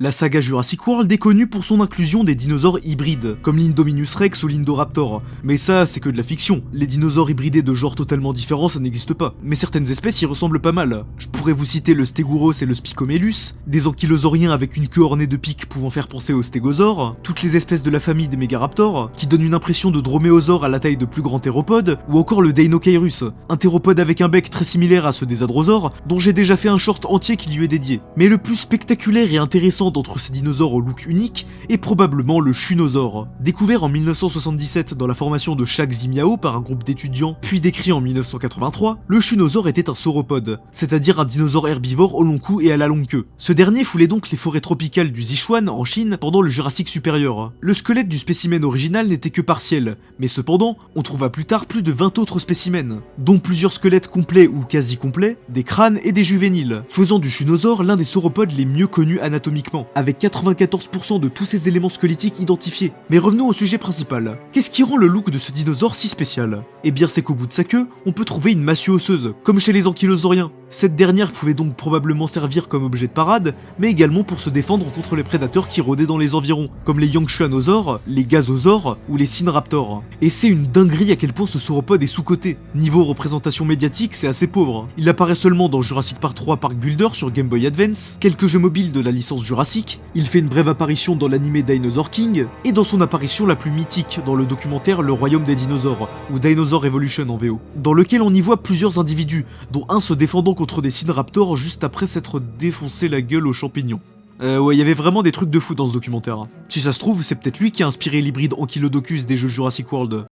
La saga Jurassic World est connue pour son inclusion des dinosaures hybrides, comme l'Indominus Rex ou l'Indoraptor. Mais ça, c'est que de la fiction. Les dinosaures hybridés de genres totalement différents, ça n'existe pas. Mais certaines espèces y ressemblent pas mal. Je pourrais vous citer le Stegouros et le Spicomélus, des ankylosauriens avec une queue ornée de pics pouvant faire penser aux stégosaures, toutes les espèces de la famille des mégaraptors, qui donnent une impression de droméosaure à la taille de plus grands théropodes, ou encore le Deinocheirus, un théropode avec un bec très similaire à ceux des hadrosaures, dont j'ai déjà fait un short entier qui lui est dédié. Mais le plus spectaculaire et intéressant d'entre ces dinosaures au look unique est probablement le Shunosaure. Découvert en 1977 dans la formation de Shag Zimiao par un groupe d'étudiants, puis décrit en 1983, le Shunosaure était un sauropode, c'est-à-dire un dinosaure herbivore au long cou et à la longue queue. Ce dernier foulait donc les forêts tropicales du Sichuan en Chine pendant le Jurassique supérieur. Le squelette du spécimen original n'était que partiel, mais cependant, on trouva plus tard plus de 20 autres spécimens, dont plusieurs squelettes complets ou quasi complets, des crânes et des juvéniles, faisant du Shunosaure l'un des sauropodes les mieux connus anatomiquement, avec 94% de tous ces éléments squelettiques identifiés. Mais revenons au sujet principal. Qu'est-ce qui rend le look de ce dinosaure si spécial? Eh bien c'est qu'au bout de sa queue, on peut trouver une massue osseuse, comme chez les ankylosauriens. Cette dernière pouvait donc probablement servir comme objet de parade, mais également pour se défendre contre les prédateurs qui rôdaient dans les environs, comme les Yangshuanosaures, les Gazosaures ou les Sinraptors. Et c'est une dinguerie à quel point ce sauropode est sous-coté. Niveau représentation médiatique, c'est assez pauvre. Il apparaît seulement dans Jurassic Park 3 Park Builder sur Game Boy Advance, quelques jeux mobiles de la licence Jurassic, il fait une brève apparition dans l'anime Dinosaur King, et dans son apparition la plus mythique dans le documentaire Le Royaume des Dinosaures, ou Dinosaur Evolution en VO, dans lequel on y voit plusieurs individus, dont un se défendant contre des Sinraptors juste après s'être défoncé la gueule aux champignons. Ouais, il y avait vraiment des trucs de fou dans ce documentaire. Si ça se trouve, c'est peut-être lui qui a inspiré l'hybride Ankylodocus des jeux Jurassic World.